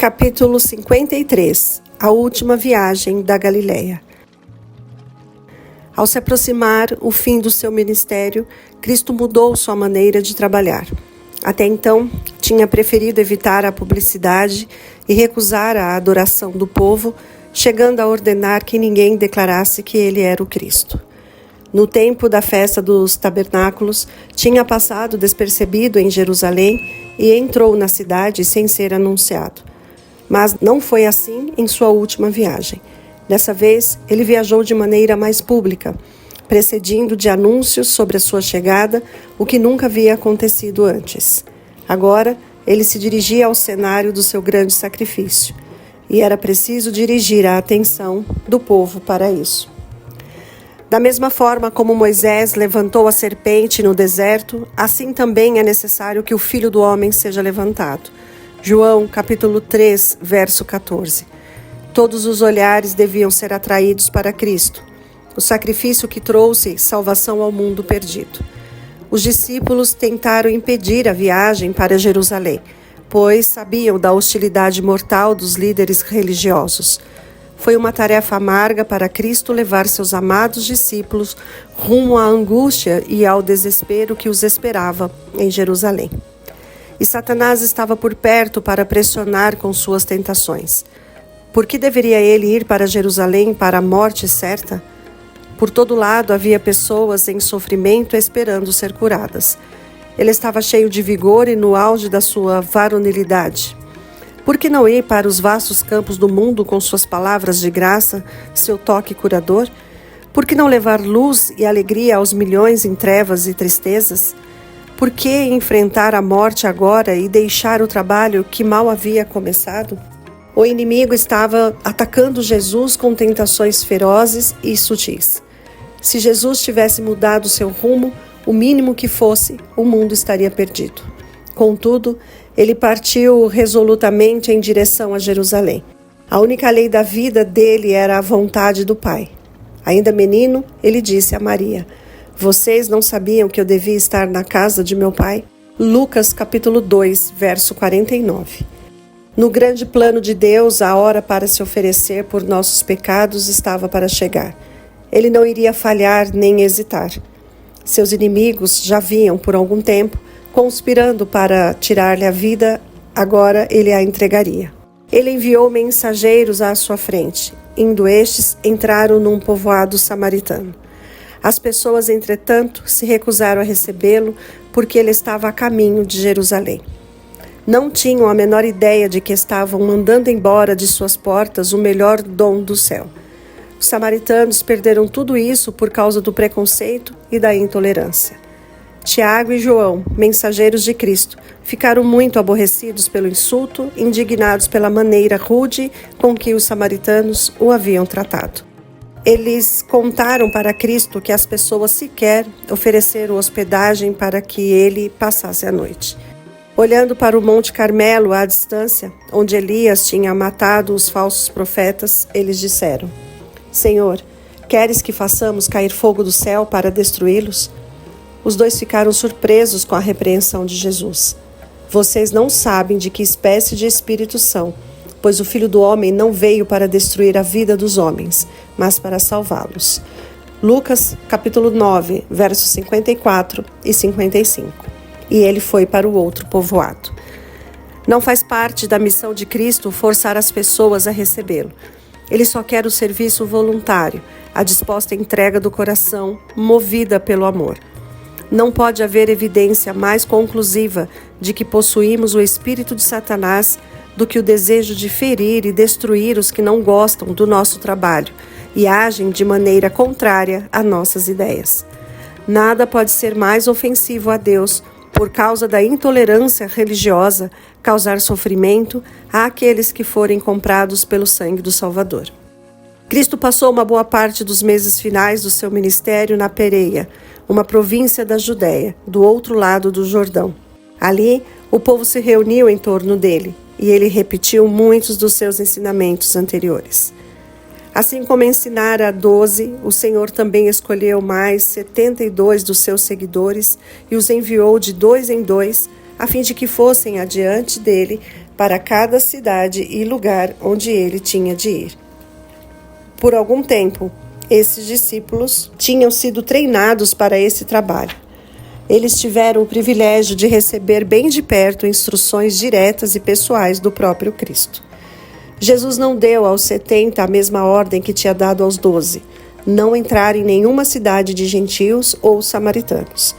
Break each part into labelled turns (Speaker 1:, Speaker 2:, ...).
Speaker 1: Capítulo 53. A última viagem da Galileia. Ao se aproximar o fim do seu ministério, Cristo mudou sua maneira de trabalhar. Até então, tinha preferido evitar a publicidade e recusar a adoração do povo, chegando a ordenar que ninguém declarasse que ele era o Cristo. No tempo da festa dos tabernáculos, tinha passado despercebido em Jerusalém e entrou na cidade sem ser anunciado. Mas não foi assim em sua última viagem. Dessa vez, ele viajou de maneira mais pública, precedindo de anúncios sobre a sua chegada, o que nunca havia acontecido antes. Agora, ele se dirigia ao cenário do seu grande sacrifício, e era preciso dirigir a atenção do povo para isso. Da mesma forma como Moisés levantou a serpente no deserto, assim também é necessário que o Filho do Homem seja levantado. João, capítulo 3, verso 14. Todos os olhares deviam ser atraídos para Cristo, o sacrifício que trouxe salvação ao mundo perdido. Os discípulos tentaram impedir a viagem para Jerusalém, pois sabiam da hostilidade mortal dos líderes religiosos. Foi uma tarefa amarga para Cristo levar seus amados discípulos rumo à angústia e ao desespero que os esperava em Jerusalém. E Satanás estava por perto para pressionar com suas tentações. Por que deveria ele ir para Jerusalém para a morte certa? Por todo lado havia pessoas em sofrimento esperando ser curadas. Ele estava cheio de vigor e no auge da sua varonilidade. Por que não ir para os vastos campos do mundo com suas palavras de graça, seu toque curador? Por que não levar luz e alegria aos milhões em trevas e tristezas? Por que enfrentar a morte agora e deixar o trabalho que mal havia começado? O inimigo estava atacando Jesus com tentações ferozes e sutis. Se Jesus tivesse mudado seu rumo, o mínimo que fosse, o mundo estaria perdido. Contudo, ele partiu resolutamente em direção a Jerusalém. A única lei da vida dele era a vontade do Pai. Ainda menino, ele disse a Maria: "Vocês não sabiam que eu devia estar na casa de meu pai?" Lucas capítulo 2, verso 49. No grande plano de Deus, a hora para se oferecer por nossos pecados estava para chegar. Ele não iria falhar nem hesitar. Seus inimigos já vinham por algum tempo, conspirando para tirar-lhe a vida, agora ele a entregaria. Ele enviou mensageiros à sua frente. Indo estes, entraram num povoado samaritano. As pessoas, entretanto, se recusaram a recebê-lo porque ele estava a caminho de Jerusalém. Não tinham a menor ideia de que estavam mandando embora de suas portas o melhor dom do céu. Os samaritanos perderam tudo isso por causa do preconceito e da intolerância. Tiago e João, mensageiros de Cristo, ficaram muito aborrecidos pelo insulto, indignados pela maneira rude com que os samaritanos o haviam tratado. Eles contaram para Cristo que as pessoas sequer ofereceram hospedagem para que ele passasse a noite. Olhando para o Monte Carmelo à distância, onde Elias tinha matado os falsos profetas, eles disseram: "Senhor, queres que façamos cair fogo do céu para destruí-los?" Os dois ficaram surpresos com a repreensão de Jesus. "Vocês não sabem de que espécie de espírito são, pois o Filho do Homem não veio para destruir a vida dos homens, mas para salvá-los." Lucas, capítulo 9, versos 54 e 55. E ele foi para o outro povoado. Não faz parte da missão de Cristo forçar as pessoas a recebê-lo. Ele só quer o serviço voluntário, a disposta entrega do coração, movida pelo amor. Não pode haver evidência mais conclusiva de que possuímos o espírito de Satanás do que o desejo de ferir e destruir os que não gostam do nosso trabalho e agem de maneira contrária a nossas ideias. Nada pode ser mais ofensivo a Deus, por causa da intolerância religiosa, causar sofrimento àqueles que forem comprados pelo sangue do Salvador. Cristo passou uma boa parte dos meses finais do seu ministério na Pérea, uma província da Judéia, do outro lado do Jordão. Ali, o povo se reuniu em torno dele, e ele repetiu muitos dos seus ensinamentos anteriores. Assim como ensinara a 12, o Senhor também escolheu mais 72 dos seus seguidores e os enviou de 2 em 2, a fim de que fossem adiante dele para cada cidade e lugar onde ele tinha de ir. Por algum tempo, esses discípulos tinham sido treinados para esse trabalho. Eles tiveram o privilégio de receber bem de perto instruções diretas e pessoais do próprio Cristo. Jesus não deu aos 70 a mesma ordem que tinha dado aos 12, não entrar em nenhuma cidade de gentios ou samaritanos.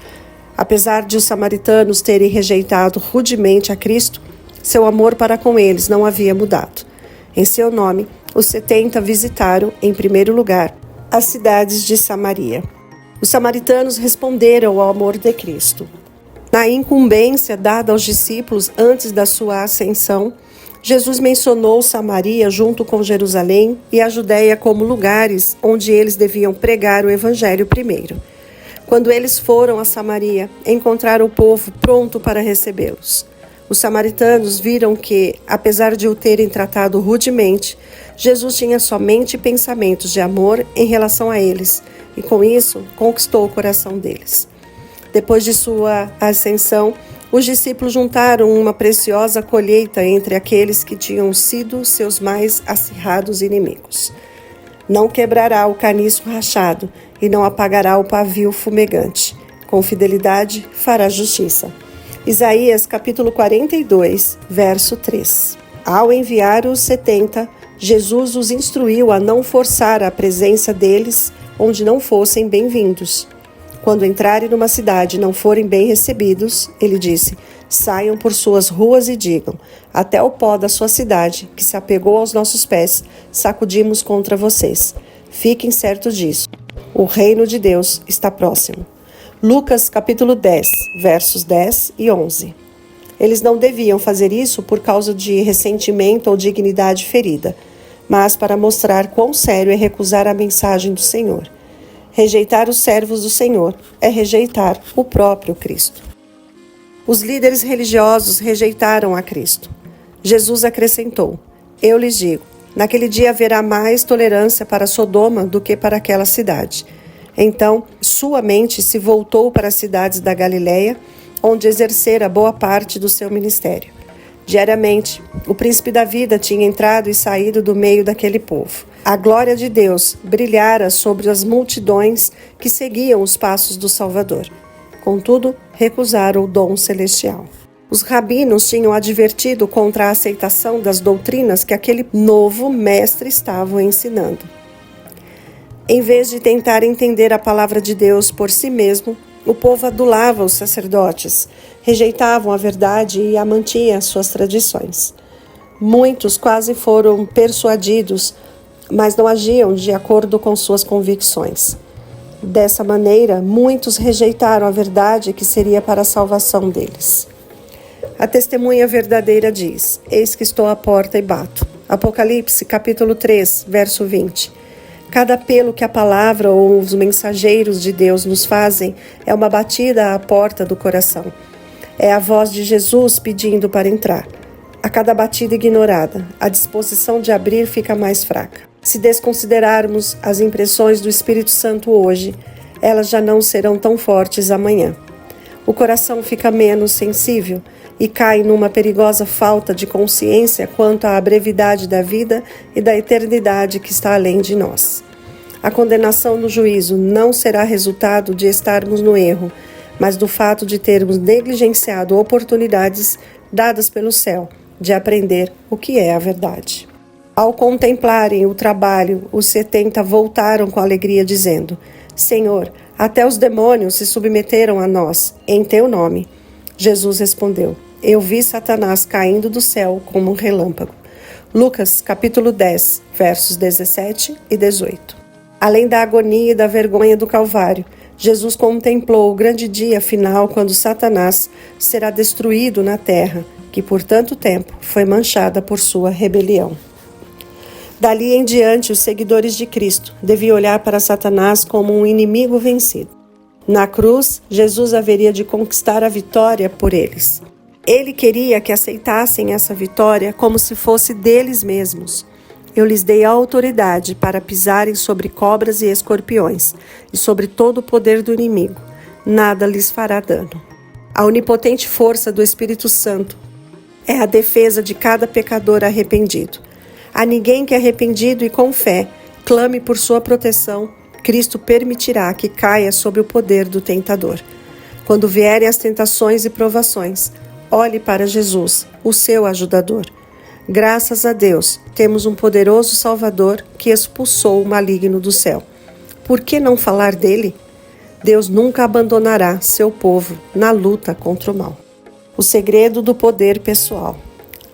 Speaker 1: Apesar de os samaritanos terem rejeitado rudemente a Cristo, seu amor para com eles não havia mudado. Em seu nome, os 70 visitaram, em primeiro lugar, as cidades de Samaria. Os samaritanos responderam ao amor de Cristo. Na incumbência dada aos discípulos antes da sua ascensão, Jesus mencionou Samaria junto com Jerusalém e a Judéia como lugares onde eles deviam pregar o evangelho primeiro. Quando eles foram a Samaria, encontraram o povo pronto para recebê-los. Os samaritanos viram que, apesar de o terem tratado rudemente, Jesus tinha somente pensamentos de amor em relação a eles, e com isso conquistou o coração deles. Depois de sua ascensão, os discípulos juntaram uma preciosa colheita entre aqueles que tinham sido seus mais acirrados inimigos. Não quebrará o caniço rachado e não apagará o pavio fumegante. Com fidelidade fará justiça. Isaías capítulo 42, verso 3. Ao enviar os 70, Jesus os instruiu a não forçar a presença deles onde não fossem bem-vindos. Quando entrarem numa cidade e não forem bem recebidos, ele disse, saiam por suas ruas e digam, até o pó da sua cidade, que se apegou aos nossos pés, sacudimos contra vocês. Fiquem certos disso. O reino de Deus está próximo. Lucas capítulo 10, versos 10 e 11. Eles não deviam fazer isso por causa de ressentimento ou dignidade ferida, mas para mostrar quão sério é recusar a mensagem do Senhor. Rejeitar os servos do Senhor é rejeitar o próprio Cristo. Os líderes religiosos rejeitaram a Cristo. Jesus acrescentou, eu lhes digo, naquele dia haverá mais tolerância para Sodoma do que para aquela cidade. Então, sua mente se voltou para as cidades da Galileia, onde exercera boa parte do seu ministério. Diariamente, o príncipe da vida tinha entrado e saído do meio daquele povo. A glória de Deus brilhara sobre as multidões que seguiam os passos do Salvador. Contudo, recusaram o dom celestial. Os rabinos tinham advertido contra a aceitação das doutrinas que aquele novo mestre estava ensinando. Em vez de tentar entender a palavra de Deus por si mesmo, o povo adulava os sacerdotes, rejeitavam a verdade e a mantinha as suas tradições. Muitos quase foram persuadidos, mas não agiam de acordo com suas convicções. Dessa maneira, muitos rejeitaram a verdade que seria para a salvação deles. A testemunha verdadeira diz, eis que estou à porta e bato. Apocalipse, capítulo 3, verso 20. Cada apelo que a palavra ou os mensageiros de Deus nos fazem é uma batida à porta do coração. É a voz de Jesus pedindo para entrar. A cada batida ignorada, a disposição de abrir fica mais fraca. Se desconsiderarmos as impressões do Espírito Santo hoje, elas já não serão tão fortes amanhã. O coração fica menos sensível e cai numa perigosa falta de consciência quanto à brevidade da vida e da eternidade que está além de nós. A condenação no juízo não será resultado de estarmos no erro, mas do fato de termos negligenciado oportunidades dadas pelo céu de aprender o que é a verdade. Ao contemplarem o trabalho, os 70 voltaram com alegria, dizendo, Senhor, até os demônios se submeteram a nós, em teu nome. Jesus respondeu, eu vi Satanás caindo do céu como um relâmpago. Lucas, capítulo 10, versos 17 e 18. Além da agonia e da vergonha do Calvário, Jesus contemplou o grande dia final quando Satanás será destruído na terra, que por tanto tempo foi manchada por sua rebelião. Dali em diante, os seguidores de Cristo deviam olhar para Satanás como um inimigo vencido. Na cruz, Jesus haveria de conquistar a vitória por eles. Ele queria que aceitassem essa vitória como se fosse deles mesmos. Eu lhes dei a autoridade para pisarem sobre cobras e escorpiões e sobre todo o poder do inimigo. Nada lhes fará dano. A onipotente força do Espírito Santo é a defesa de cada pecador arrependido. A ninguém que arrependido e com fé clame por sua proteção, Cristo permitirá que caia sob o poder do tentador. Quando vierem as tentações e provações, olhe para Jesus, o seu ajudador. Graças a Deus, temos um poderoso Salvador que expulsou o maligno do céu. Por que não falar dele? Deus nunca abandonará seu povo na luta contra o mal. O segredo do poder pessoal.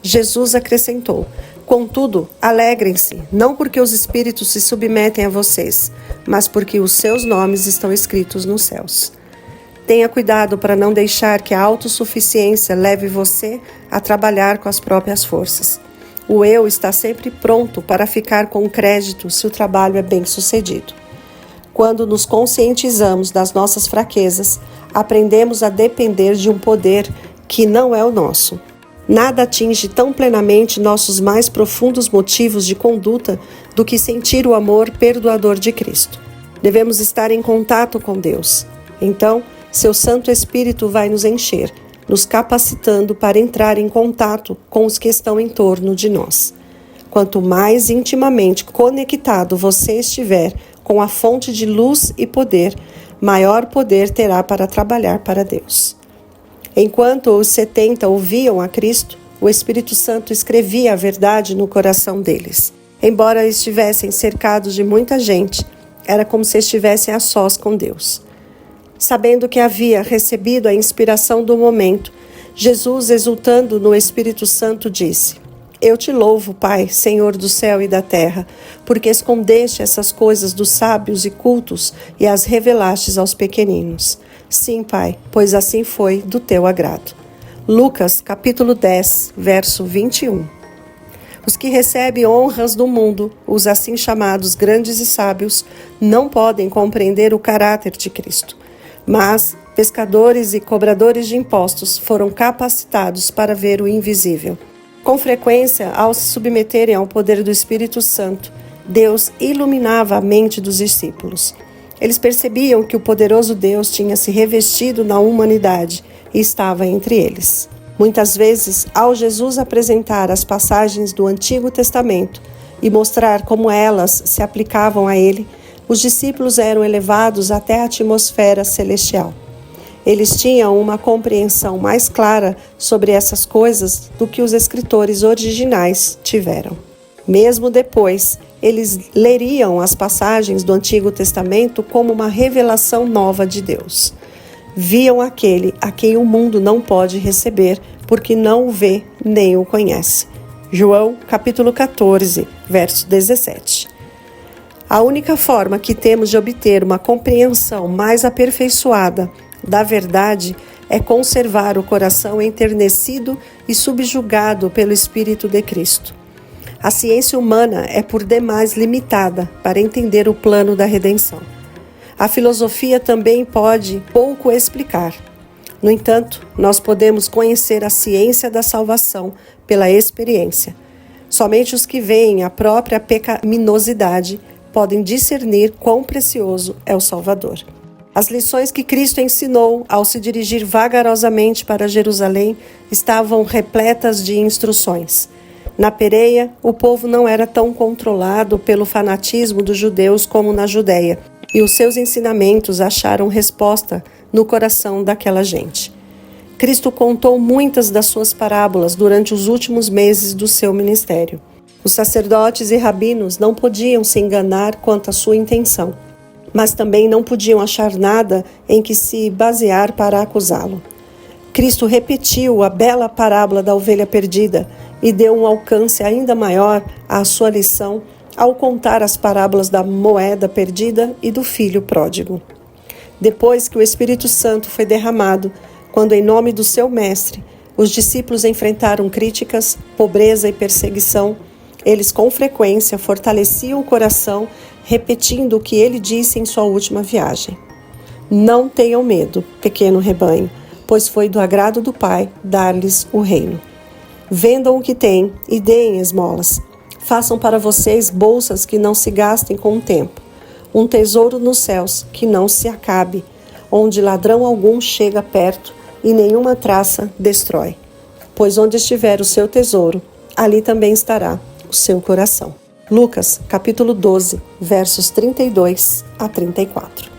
Speaker 1: Jesus acrescentou: contudo, alegrem-se, não porque os espíritos se submetem a vocês, mas porque os seus nomes estão escritos nos céus. Tenha cuidado para não deixar que a autossuficiência leve você a trabalhar com as próprias forças. O eu está sempre pronto para ficar com crédito se o trabalho é bem sucedido. Quando nos conscientizamos das nossas fraquezas, aprendemos a depender de um poder que não é o nosso. Nada atinge tão plenamente nossos mais profundos motivos de conduta do que sentir o amor perdoador de Cristo. Devemos estar em contato com Deus. Então, seu Santo Espírito vai nos encher, nos capacitando para entrar em contato com os que estão em torno de nós. Quanto mais intimamente conectado você estiver com a fonte de luz e poder, maior poder terá para trabalhar para Deus. Enquanto os 70 ouviam a Cristo, o Espírito Santo escrevia a verdade no coração deles. Embora estivessem cercados de muita gente, era como se estivessem a sós com Deus. Sabendo que havia recebido a inspiração do momento, Jesus, exultando no Espírito Santo, disse: Eu te louvo, Pai, Senhor do céu e da terra, porque escondeste essas coisas dos sábios e cultos e as revelastes aos pequeninos. Sim, Pai, pois assim foi do teu agrado. Lucas, capítulo 10, verso 21. Os que recebem honras do mundo, os assim chamados grandes e sábios, não podem compreender o caráter de Cristo. Mas pescadores e cobradores de impostos foram capacitados para ver o invisível. Com frequência, ao se submeterem ao poder do Espírito Santo, Deus iluminava a mente dos discípulos. Eles percebiam que o poderoso Deus tinha se revestido na humanidade e estava entre eles. Muitas vezes, ao Jesus apresentar as passagens do Antigo Testamento e mostrar como elas se aplicavam a ele, os discípulos eram elevados até a atmosfera celestial. Eles tinham uma compreensão mais clara sobre essas coisas do que os escritores originais tiveram. Mesmo depois, eles leriam as passagens do Antigo Testamento como uma revelação nova de Deus. Viam aquele a quem o mundo não pode receber, porque não o vê nem o conhece. João, capítulo 14, verso 17. A única forma que temos de obter uma compreensão mais aperfeiçoada da verdade é conservar o coração enternecido e subjugado pelo Espírito de Cristo. A ciência humana é por demais limitada para entender o plano da redenção. A filosofia também pode pouco explicar. No entanto, nós podemos conhecer a ciência da salvação pela experiência. Somente os que veem a própria pecaminosidade podem discernir quão precioso é o Salvador. As lições que Cristo ensinou ao se dirigir vagarosamente para Jerusalém estavam repletas de instruções. Na Pérea, o povo não era tão controlado pelo fanatismo dos judeus como na Judéia, e os seus ensinamentos acharam resposta no coração daquela gente. Cristo contou muitas das suas parábolas durante os últimos meses do seu ministério. Os sacerdotes e rabinos não podiam se enganar quanto à sua intenção, mas também não podiam achar nada em que se basear para acusá-lo. Cristo repetiu a bela parábola da ovelha perdida e deu um alcance ainda maior à sua lição ao contar as parábolas da moeda perdida e do filho pródigo. Depois que o Espírito Santo foi derramado, quando em nome do seu mestre os discípulos enfrentaram críticas, pobreza e perseguição, eles com frequência fortaleciam o coração, repetindo o que ele disse em sua última viagem. Não tenham medo, pequeno rebanho, pois foi do agrado do Pai dar-lhes o reino. Vendam o que têm e deem esmolas. Façam para vocês bolsas que não se gastem com o tempo, um tesouro nos céus que não se acabe, onde ladrão algum chega perto e nenhuma traça destrói. pois onde estiver o seu tesouro, ali também estará o seu coração. Lucas, capítulo 12, versos 32 a 34.